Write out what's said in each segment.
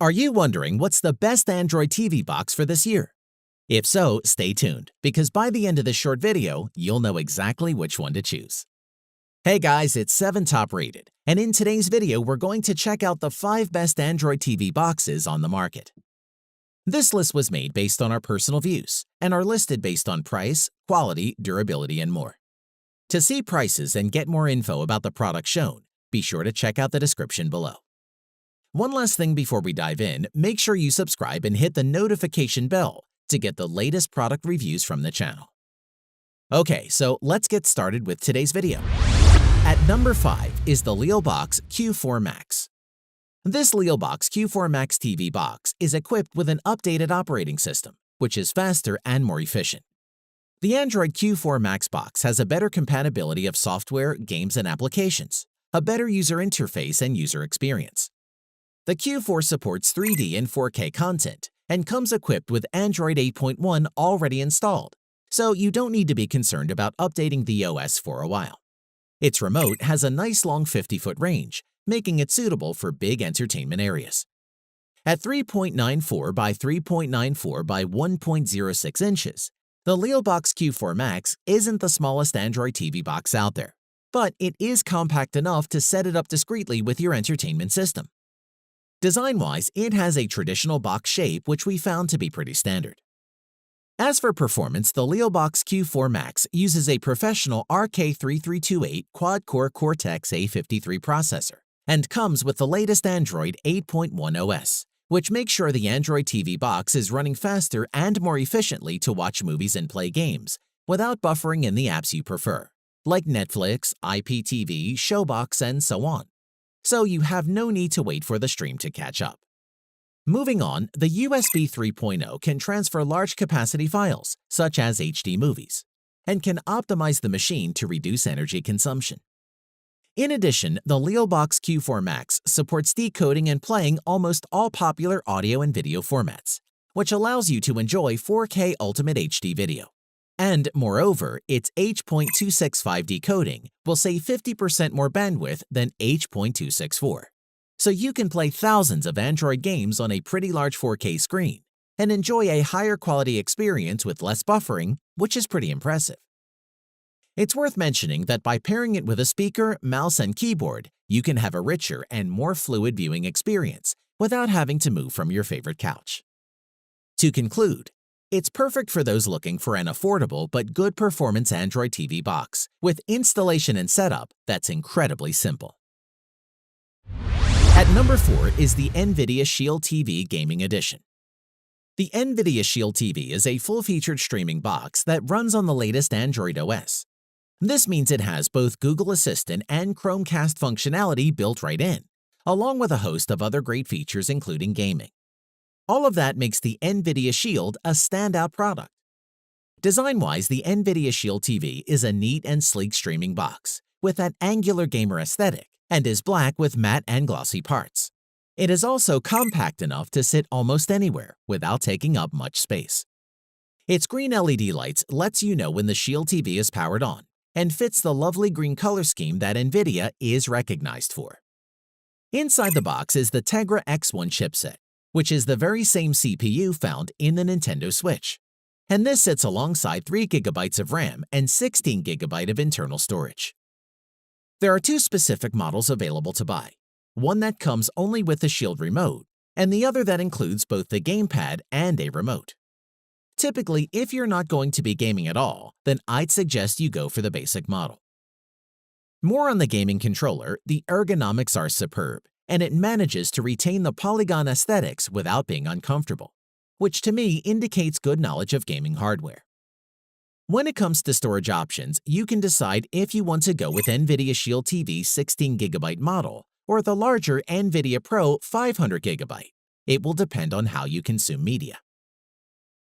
Are you wondering what's the best Android TV box for this year? If so, stay tuned, because by the end of this short video, you'll know exactly which one to choose. Hey guys, it's 7 Top Rated, and in today's video, we're going to check out the 5 best Android TV boxes on the market. This list was made based on our personal views and are listed based on price, quality, durability, and more. To see prices and get more info about the product shown, be sure to check out the description below. One last thing before we dive in, make sure you subscribe and hit the notification bell to get the latest product reviews from the channel. Okay, so let's get started with today's video. At number 5 is the Leelbox Q4 Max. This Leelbox Q4 Max TV box is equipped with an updated operating system, which is faster and more efficient. The Android Q4 Max box has a better compatibility of software, games, and applications, a better user interface and user experience. The Q4 supports 3D and 4K content and comes equipped with Android 8.1 already installed, so you don't need to be concerned about updating the OS for a while. Its remote has a nice long 50-foot range, making it suitable for big entertainment areas. At 3.94 by 3.94 by 1.06 inches, the Leelbox Q4 Max isn't the smallest Android TV box out there, but it is compact enough to set it up discreetly with your entertainment system. Design-wise, it has a traditional box shape which we found to be pretty standard. As for performance, the Leelbox Q4 Max uses a professional RK3328 quad-core Cortex-A53 processor and comes with the latest Android 8.1 OS, which makes sure the Android TV box is running faster and more efficiently to watch movies and play games without buffering in the apps you prefer, like Netflix, IPTV, Showbox, and so on. So you have no need to wait for the stream to catch up. Moving on, the USB 3.0 can transfer large capacity files, such as HD movies, and can optimize the machine to reduce energy consumption. In addition, the Leelbox Q4 Max supports decoding and playing almost all popular audio and video formats, which allows you to enjoy 4K Ultimate HD video. And moreover, its H.265 decoding will save 50% more bandwidth than H.264. So you can play thousands of Android games on a pretty large 4K screen and enjoy a higher quality experience with less buffering, which is pretty impressive. It's worth mentioning that by pairing it with a speaker, mouse, and keyboard, you can have a richer and more fluid viewing experience without having to move from your favorite couch. To conclude, it's perfect for those looking for an affordable but good performance Android TV box with installation and setup that's incredibly simple. At number 4 is the NVIDIA Shield TV Gaming Edition. The NVIDIA Shield TV is a full-featured streaming box that runs on the latest Android OS. This means it has both Google Assistant and Chromecast functionality built right in, along with a host of other great features including gaming. All of that makes the NVIDIA Shield a standout product. Design-wise, the NVIDIA Shield TV is a neat and sleek streaming box with that angular gamer aesthetic and is black with matte and glossy parts. It is also compact enough to sit almost anywhere without taking up much space. Its green LED lights lets you know when the Shield TV is powered on and fits the lovely green color scheme that NVIDIA is recognized for. Inside the box is the Tegra X1 chipset, which is the very same CPU found in the Nintendo Switch. And this sits alongside 3 GB of RAM and 16 GB of internal storage. There are 2 specific models available to buy, one that comes only with the Shield remote, and the other that includes both the gamepad and a remote. Typically, if you're not going to be gaming at all, then I'd suggest you go for the basic model. More on the gaming controller, the ergonomics are superb, and it manages to retain the polygon aesthetics without being uncomfortable, which to me indicates good knowledge of gaming hardware. When it comes to storage options, you can decide if you want to go with NVIDIA Shield TV 16 GB model or the larger NVIDIA Pro 500 GB. It will depend on how you consume media.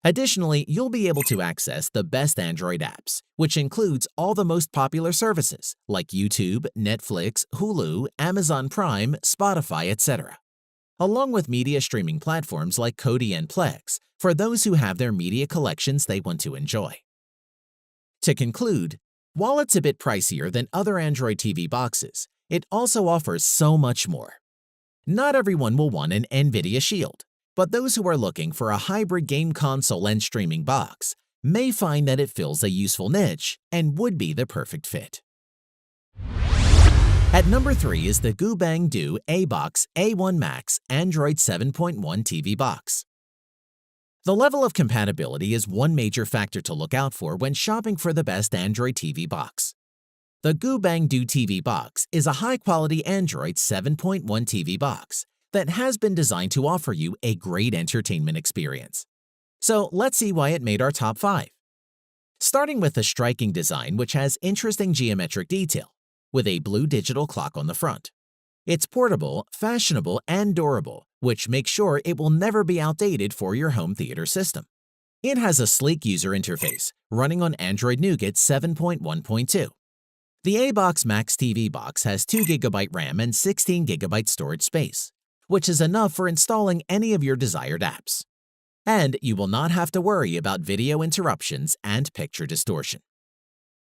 Additionally, you'll be able to access the best Android apps, which includes all the most popular services like YouTube, Netflix, Hulu, Amazon Prime, Spotify, etc., along with media streaming platforms like Kodi and Plex for those who have their media collections they want to enjoy. To conclude, while it's a bit pricier than other Android TV boxes, it also offers so much more. Not everyone will want an NVIDIA Shield, but those who are looking for a hybrid game console and streaming box may find that it fills a useful niche and would be the perfect fit. At number 3 is the GooBang ABOX A1 Max Android 7.1 TV box. The level of compatibility is one major factor to look out for when shopping for the best Android TV box. The GooBang TV box is a high-quality Android 7.1 TV box that has been designed to offer you a great entertainment experience. So let's see why it made our top 5. Starting with the striking design, which has interesting geometric detail, with a blue digital clock on the front. It's portable, fashionable, and durable, which makes sure it will never be outdated for your home theater system. It has a sleek user interface, running on Android Nougat 7.1.2. The ABOX Max TV box has 2GB RAM and 16GB storage space, which is enough for installing any of your desired apps. And you will not have to worry about video interruptions and picture distortion.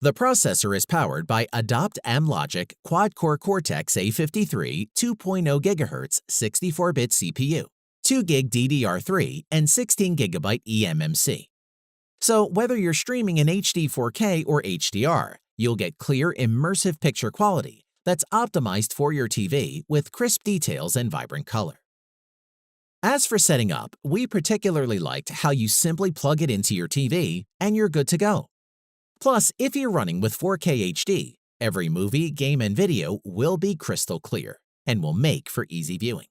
The processor is powered by Adopt M-Logic Quad-Core Cortex A53 2.0 GHz 64-bit CPU, 2GB DDR3, and 16GB eMMC. So whether you're streaming in HD 4K or HDR, you'll get clear, immersive picture quality that's optimized for your TV with crisp details and vibrant color. As for setting up, we particularly liked how you simply plug it into your TV and you're good to go. Plus, if you're running with 4K HD, every movie, game, and video will be crystal clear and will make for easy viewing.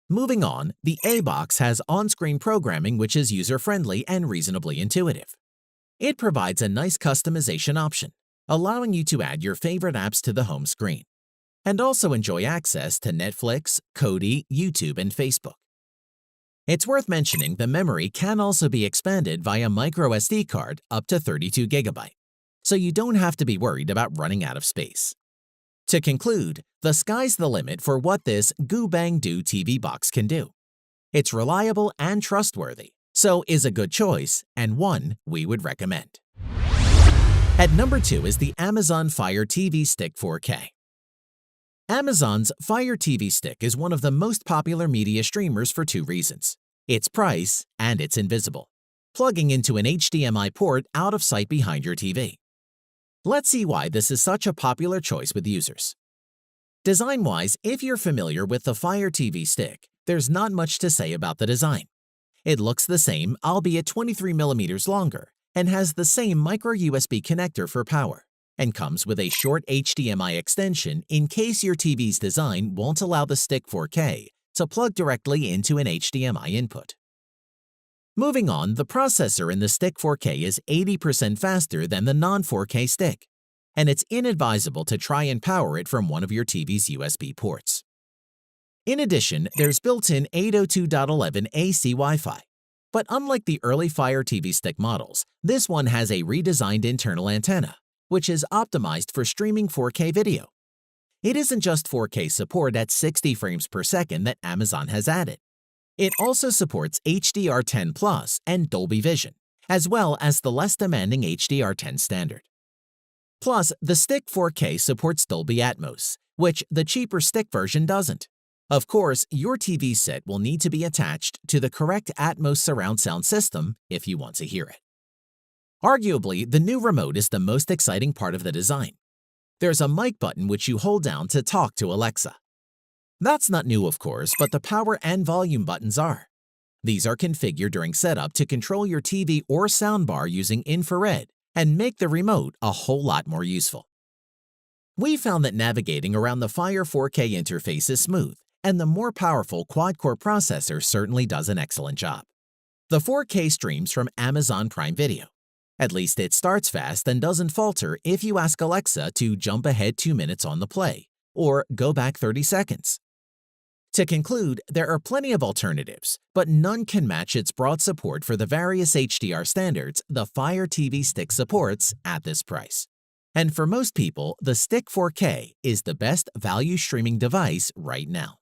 Moving on, the ABOX has on-screen programming which is user-friendly and reasonably intuitive. It provides a nice customization option, allowing you to add your favorite apps to the home screen, and also enjoy access to Netflix, Kodi, YouTube, and Facebook. It's worth mentioning the memory can also be expanded via microSD card up to 32GB, so you don't have to be worried about running out of space. To conclude, the sky's the limit for what this GooBang TV box can do. It's reliable and trustworthy, so is a good choice and one we would recommend. At number 2 is the Amazon Fire TV Stick 4K. Amazon's Fire TV Stick is one of the most popular media streamers for 2 reasons: its price and it's invisible, plugging into an HDMI port out of sight behind your TV. Let's see why this is such a popular choice with users. Design-wise, if you're familiar with the Fire TV Stick, there's not much to say about the design. It looks the same, albeit 23mm longer, and has the same micro USB connector for power, and comes with a short HDMI extension in case your TV's design won't allow the Stick 4K to plug directly into an HDMI input. Moving on, the processor in the Stick 4K is 80% faster than the non-4K Stick, and it's inadvisable to try and power it from one of your TV's USB ports. In addition, there's built-in 802.11 AC Wi-Fi, but unlike the early Fire TV Stick models, this one has a redesigned internal antenna, which is optimized for streaming 4K video. It isn't just 4K support at 60 frames per second that Amazon has added. It also supports HDR10+ and Dolby Vision, as well as the less demanding HDR10 standard. Plus, the Stick 4K supports Dolby Atmos, which the cheaper Stick version doesn't. Of course, your TV set will need to be attached to the correct Atmos surround sound system if you want to hear it. Arguably, the new remote is the most exciting part of the design. There's a mic button which you hold down to talk to Alexa. That's not new, of course, but the power and volume buttons are. These are configured during setup to control your TV or soundbar using infrared and make the remote a whole lot more useful. We found that navigating around the Fire 4K interface is smooth, and the more powerful quad-core processor certainly does an excellent job. The 4K streams from Amazon Prime Video. At least it starts fast and doesn't falter if you ask Alexa to jump ahead 2 minutes on the play, or go back 30 seconds. To conclude, there are plenty of alternatives, but none can match its broad support for the various HDR standards the Fire TV Stick supports at this price. And for most people, the Stick 4K is the best value streaming device right now.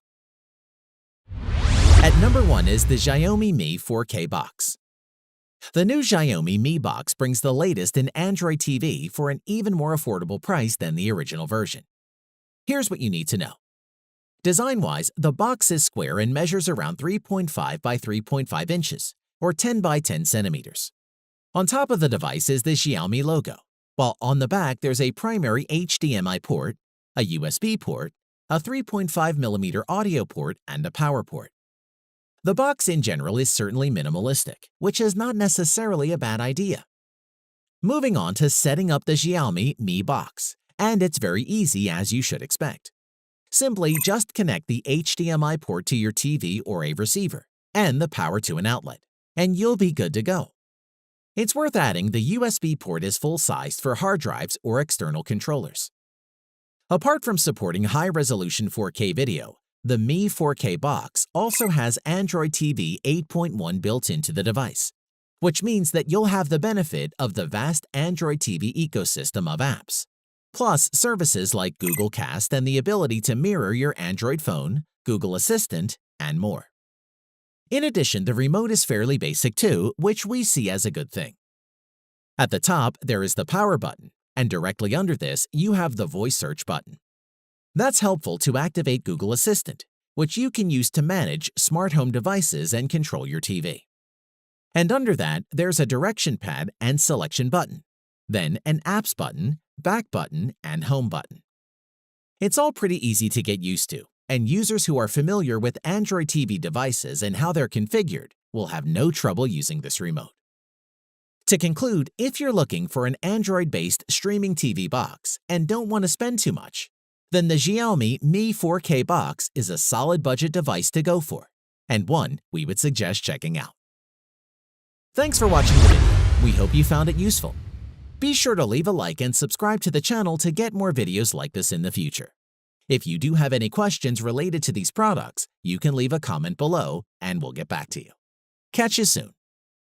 At number 1 is the Xiaomi Mi 4K box. The new Xiaomi Mi box brings the latest in Android TV for an even more affordable price than the original version. Here's what you need to know. Design-wise, the box is square and measures around 3.5 by 3.5 inches, or 10 by 10 centimeters. On top of the device is the Xiaomi logo, while on the back there's a primary HDMI port, a USB port, a 3.5mm audio port, and a power port. The box in general is certainly minimalistic, which is not necessarily a bad idea. Moving on to setting up the Xiaomi Mi box, and it's very easy as you should expect. Simply just connect the HDMI port to your TV or a receiver, and the power to an outlet, and you'll be good to go. It's worth adding the USB port is full-sized for hard drives or external controllers. Apart from supporting high-resolution 4K video, the Mi 4K box also has Android TV 8.1 built into the device, which means that you'll have the benefit of the vast Android TV ecosystem of apps, plus services like Google Cast and the ability to mirror your Android phone, Google Assistant, and more. In addition, the remote is fairly basic too, which we see as a good thing. At the top, there is the power button, and directly under this, you have the voice search button. That's helpful to activate Google Assistant, which you can use to manage smart home devices and control your TV. And under that, there's a direction pad and selection button, then an apps button, back button, and home button. It's all pretty easy to get used to, and users who are familiar with Android TV devices and how they're configured will have no trouble using this remote. To conclude, if you're looking for an Android-based streaming TV box and don't want to spend too much, then the Xiaomi Mi 4K box is a solid budget device to go for, and one we would suggest checking out. Thanks for watching the video. We hope you found it useful. Be sure to leave a like and subscribe to the channel to get more videos like this in the future. If you do have any questions related to these products, you can leave a comment below and we'll get back to you. Catch you soon.